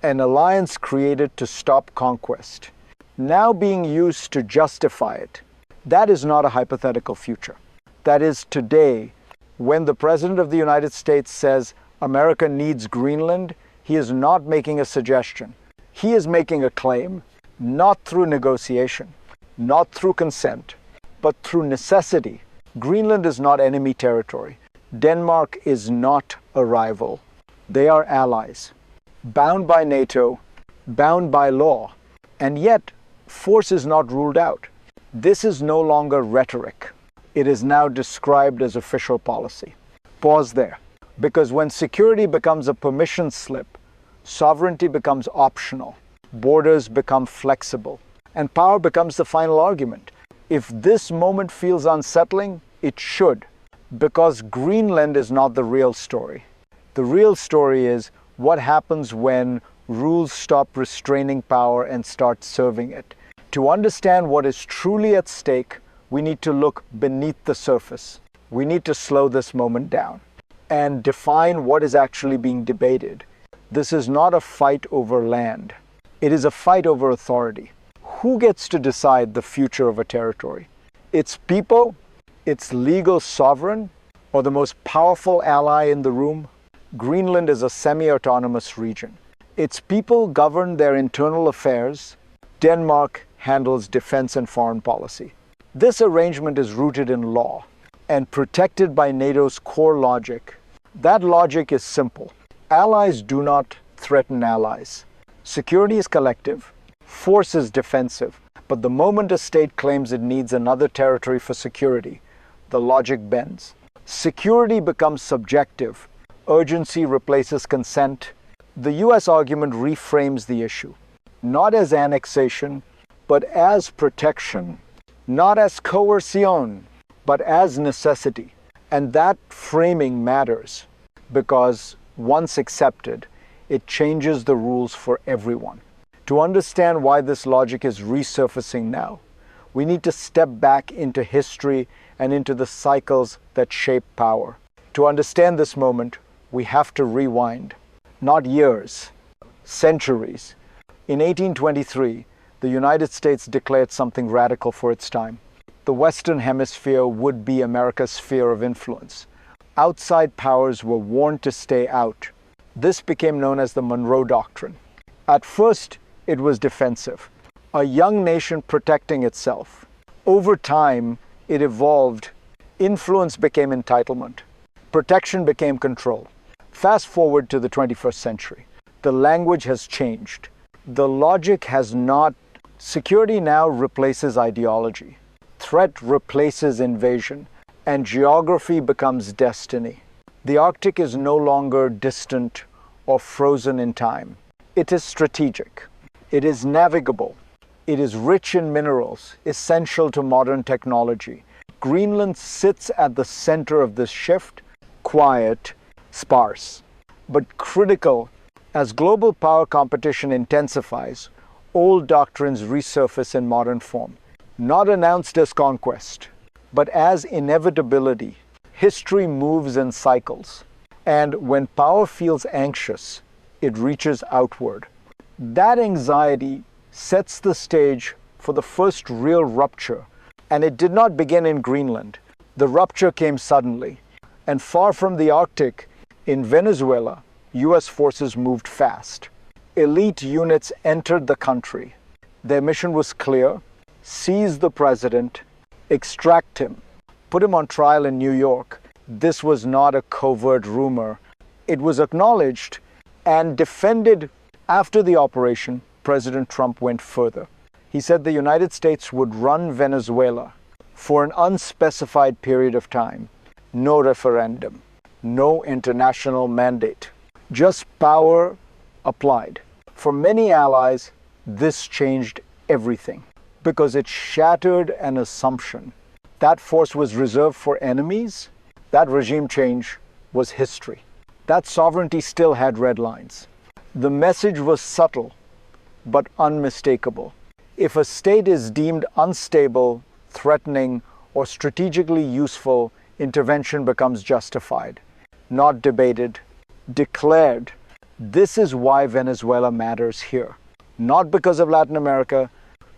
an alliance created to stop conquest, now being used to justify it. That is not a hypothetical future. That is today, when the President of the United States says America needs Greenland, he is not making a suggestion. He is making a claim, not through negotiation, not through consent, but through necessity. Greenland is not enemy territory. Denmark is not a rival. They are allies, bound by NATO, bound by law, and yet force is not ruled out. This is no longer rhetoric. It is now described as official policy. Pause there, because when security becomes a permission slip, sovereignty becomes optional, borders become flexible, and power becomes the final argument. If this moment feels unsettling, it should, because Greenland is not the real story. The real story is what happens when rules stop restraining power and start serving it. To understand what is truly at stake, we need to look beneath the surface. We need to slow this moment down and define what is actually being debated. This is not a fight over land. It is a fight over authority. Who gets to decide the future of a territory? Its people, its legal sovereign, or the most powerful ally in the room? Greenland is a semi-autonomous region. Its people govern their internal affairs. Denmark handles defense and foreign policy. This arrangement is rooted in law and protected by NATO's core logic. That logic is simple. Allies do not threaten allies. Security is collective, force is defensive, but the moment a state claims it needs another territory for security, the logic bends. Security becomes subjective. Urgency replaces consent. The US argument reframes the issue, not as annexation, but as protection, not as coercion, but as necessity. And that framing matters because once accepted, it changes the rules for everyone. To understand why this logic is resurfacing now, we need to step back into history and into the cycles that shape power. To understand this moment, we have to rewind, not years, centuries. In 1823, the United States declared something radical for its time. The Western Hemisphere would be America's sphere of influence. Outside powers were warned to stay out. This became known as the Monroe Doctrine. At first, it was defensive, a young nation protecting itself. Over time, it evolved. Influence became entitlement. Protection became control. Fast forward to the 21st century. The language has changed. The logic has not. Security now replaces ideology. Threat replaces invasion. And geography becomes destiny. The Arctic is no longer distant or frozen in time. It is strategic. It is navigable. It is rich in minerals, essential to modern technology. Greenland sits at the center of this shift, quiet, sparse, but critical. As global power competition intensifies, old doctrines resurface in modern form, not announced as conquest, but as inevitability. History moves in cycles, and when power feels anxious, it reaches outward. That anxiety sets the stage for the first real rupture, and it did not begin in Greenland. The rupture came suddenly, and far from the Arctic, in Venezuela, US forces moved fast. Elite units entered the country. Their mission was clear: seize the president, extract him, put him on trial in New York. This was not a covert rumor. It was acknowledged and defended. After the operation, President Trump went further. He said the United States would run Venezuela for an unspecified period of time. No referendum, no international mandate, just power applied. For many allies, this changed everything because it shattered an assumption. That force was reserved for enemies. That regime change was history. That sovereignty still had red lines. The message was subtle, but unmistakable. If a state is deemed unstable, threatening, or strategically useful, intervention becomes justified, not debated, declared. This is why Venezuela matters here. Not because of Latin America,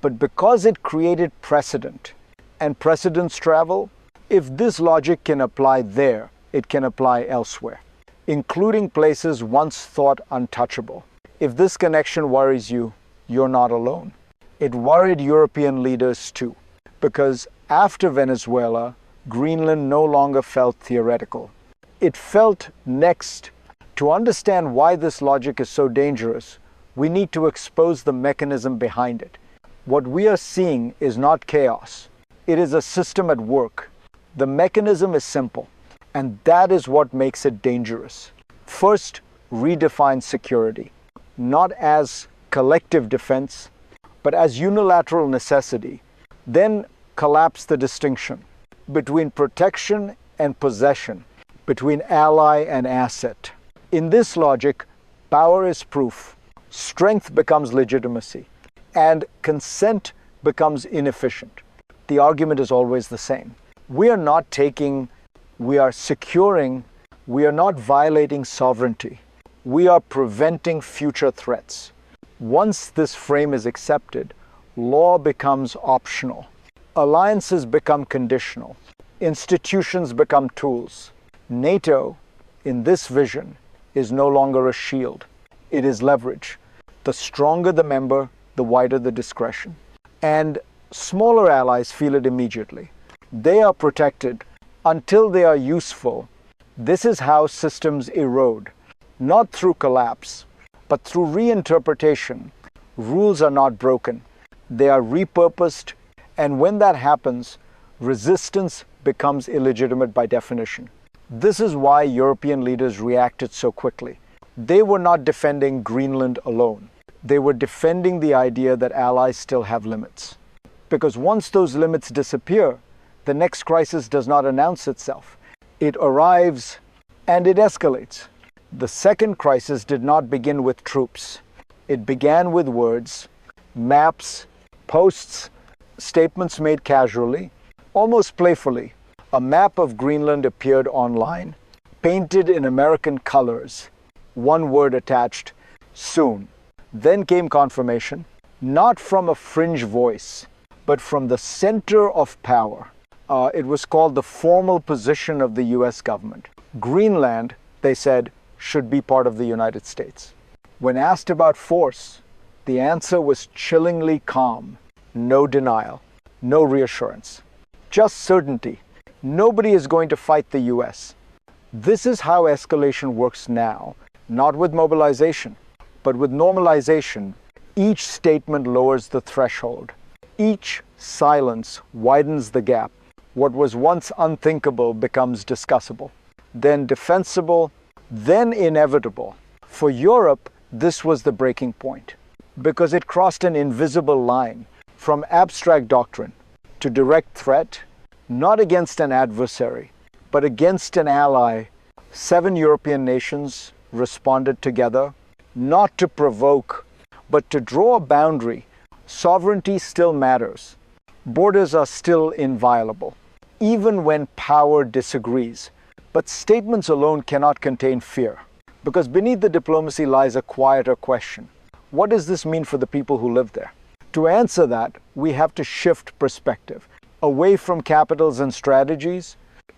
but because it created precedent. And precedents travel. If this logic can apply there, it can apply elsewhere, including places once thought untouchable. If this connection worries you, you're not alone. It worried European leaders too, because after Venezuela, Greenland no longer felt theoretical. It felt next. To understand why this logic is so dangerous, we need to expose the mechanism behind it. What we are seeing is not chaos. It is a system at work. The mechanism is simple, and that is what makes it dangerous. First, redefine security, not as collective defense, but as unilateral necessity. Then collapse the distinction between protection and possession, between ally and asset. In this logic, power is proof, strength becomes legitimacy, and consent becomes inefficient. The argument is always the same. We are not taking, we are securing, we are not violating sovereignty. We are preventing future threats. Once this frame is accepted, law becomes optional. Alliances become conditional. Institutions become tools. NATO, in this vision, is no longer a shield. It is leverage. The stronger the member, the wider the discretion. And smaller allies feel it immediately. They are protected until they are useful. This is how systems erode, not through collapse, but through reinterpretation. Rules are not broken. They are repurposed, and when that happens, resistance becomes illegitimate by definition. This is why European leaders reacted so quickly. They were not defending Greenland alone. They were defending the idea that allies still have limits. Because once those limits disappear, the next crisis does not announce itself. It arrives and it escalates. The second crisis did not begin with troops. It began with words, maps, posts, statements made casually, almost playfully. A map of Greenland appeared online, painted in American colors, one word attached, soon. Then came confirmation, not from a fringe voice, but from the center of power. It was called the formal position of the US government. Greenland, they said, should be part of the United States. When asked about force, the answer was chillingly calm. No denial, no reassurance, just certainty. Nobody is going to fight the US. This is how escalation works now, not with mobilization, but with normalization. Each statement lowers the threshold. Each silence widens the gap. What was once unthinkable becomes discussable, then defensible, then inevitable. For Europe, this was the breaking point, because it crossed an invisible line from abstract doctrine to direct threat, not against an adversary, but against an ally. 7 European nations responded together, not to provoke, but to draw a boundary. Sovereignty still matters. Borders are still inviolable, even when power disagrees. But statements alone cannot contain fear, because beneath the diplomacy lies a quieter question. What does this mean for the people who live there? To answer that, we have to shift perspective, away from capitals and strategies,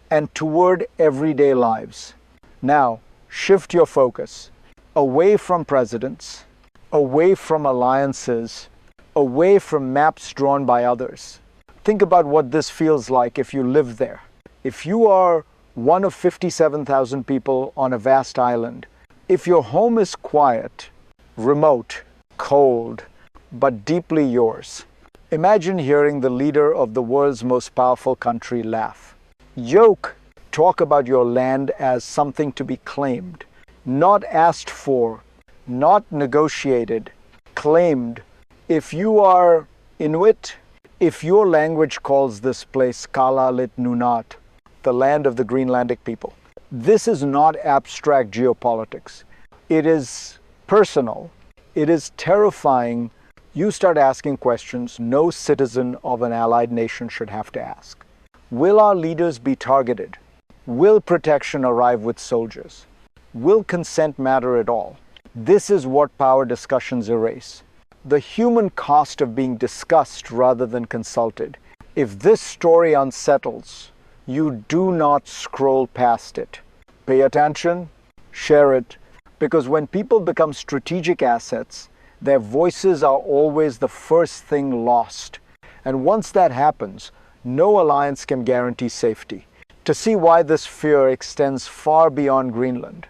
and toward everyday lives. Now, shift your focus away from presidents, away from alliances, away from maps drawn by others. Think about what this feels like if you live there. If you are one of 57,000 people on a vast island, if your home is quiet, remote, cold, but deeply yours, imagine hearing the leader of the world's most powerful country laugh. Joke, talk about your land as something to be claimed, not asked for, not negotiated, claimed. If you are Inuit, if your language calls this place Kala Lit Nunat, the land of the Greenlandic people, this is not abstract geopolitics. It is personal. It is terrifying. You start asking questions no citizen of an allied nation should have to ask. Will our leaders be targeted? Will protection arrive with soldiers? Will consent matter at all? This is what power discussions erase. The human cost of being discussed rather than consulted. If this story unsettles, you do not scroll past it. Pay attention, share it, because when people become strategic assets, their voices are always the first thing lost. And once that happens, no alliance can guarantee safety. To see why this fear extends far beyond Greenland,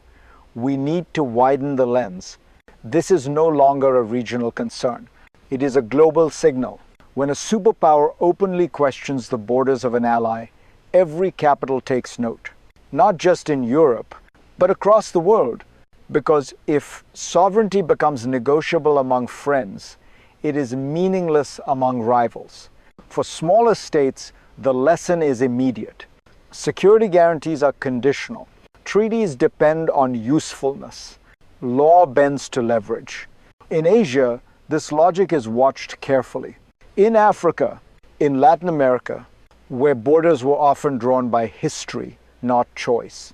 we need to widen the lens. This is no longer a regional concern. It is a global signal. When a superpower openly questions the borders of an ally, every capital takes note. Not just in Europe, but across the world. Because if sovereignty becomes negotiable among friends, it is meaningless among rivals. For smaller states, the lesson is immediate. Security guarantees are conditional. Treaties depend on usefulness. Law bends to leverage. In Asia, this logic is watched carefully. In Africa, in Latin America, where borders were often drawn by history, not choice,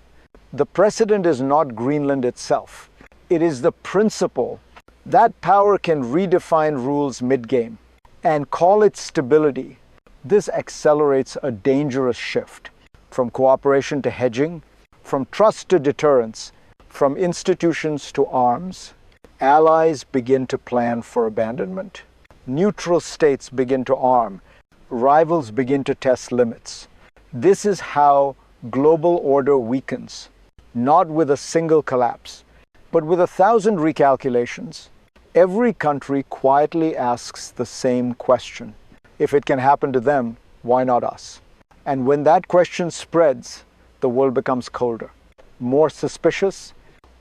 the precedent is not Greenland itself. It is the principle that power can redefine rules mid-game and call it stability. This accelerates a dangerous shift from cooperation to hedging, from trust to deterrence, from institutions to arms. Allies begin to plan for abandonment. Neutral states begin to arm. Rivals begin to test limits. This is how global order weakens, not with a single collapse, but with 1,000 recalculations. Every country quietly asks the same question. If it can happen to them, why not us? And when that question spreads, the world becomes colder, more suspicious,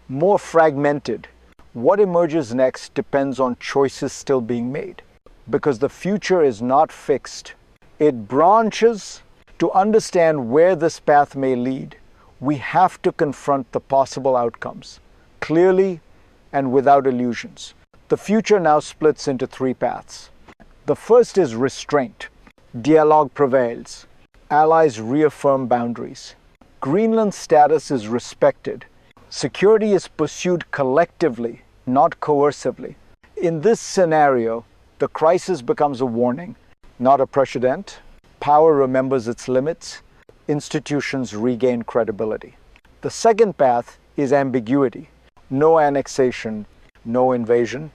more fragmented. What emerges next depends on choices still being made, because the future is not fixed. It branches. To understand where this path may lead, we have to confront the possible outcomes, clearly and without illusions. The future now splits into 3 paths. The first is restraint. Dialogue prevails. Allies reaffirm boundaries. Greenland's status is respected. Security is pursued collectively, not coercively. In this scenario, the crisis becomes a warning, not a precedent. Power remembers its limits. Institutions regain credibility. The second path is ambiguity. No annexation, no invasion,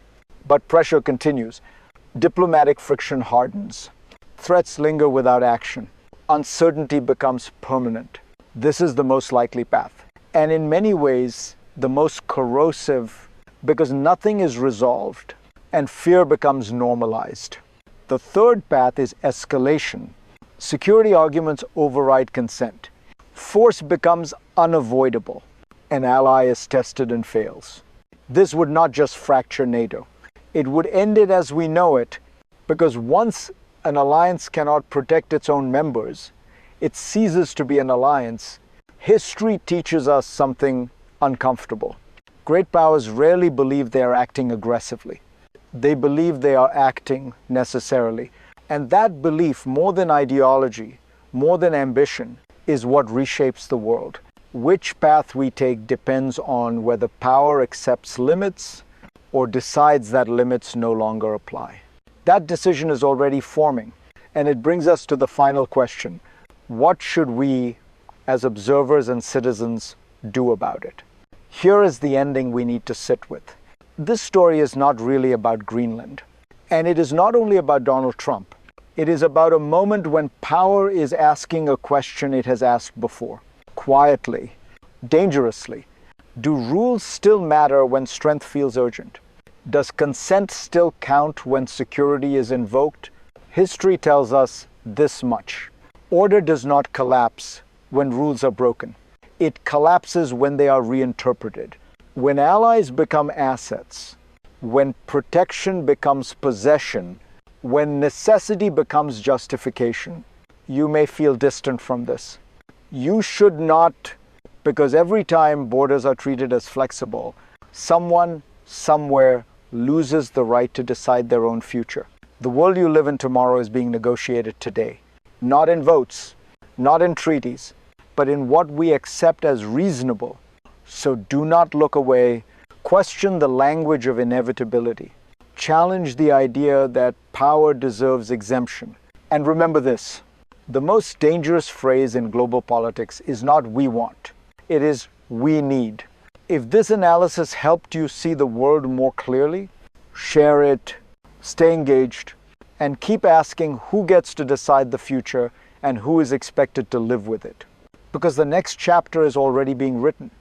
but pressure continues. Diplomatic friction hardens. Threats linger without action. Uncertainty becomes permanent. This is the most likely path, and in many ways, the most corrosive, because nothing is resolved and fear becomes normalized. The third path is escalation. Security arguments override consent. Force becomes unavoidable. An ally is tested and fails. This would not just fracture NATO. It would end it as we know it, because once an alliance cannot protect its own members, it ceases to be an alliance. History teaches us something uncomfortable. Great powers rarely believe they are acting aggressively. They believe they are acting necessarily. And that belief, more than ideology, more than ambition, is what reshapes the world. Which path we take depends on whether power accepts limits or decides that limits no longer apply. That decision is already forming, and it brings us to the final question. What should we, as observers and citizens, do about it? Here is the ending we need to sit with. This story is not really about Greenland. And it is not only about Donald Trump. It is about a moment when power is asking a question it has asked before. Quietly, dangerously. Do rules still matter when strength feels urgent? Does consent still count when security is invoked? History tells us this much. Order does not collapse when rules are broken. It collapses when they are reinterpreted. When allies become assets, when protection becomes possession, when necessity becomes justification, you may feel distant from this. You should not, because every time borders are treated as flexible, someone, somewhere, loses the right to decide their own future. The world you live in tomorrow is being negotiated today. Not in votes, not in treaties, but in what we accept as reasonable. So do not look away. Question the language of inevitability. Challenge the idea that power deserves exemption. And remember this, the most dangerous phrase in global politics is not "we want," it is "we need." If this analysis helped you see the world more clearly, share it, stay engaged, and keep asking who gets to decide the future and who is expected to live with it. Because the next chapter is already being written.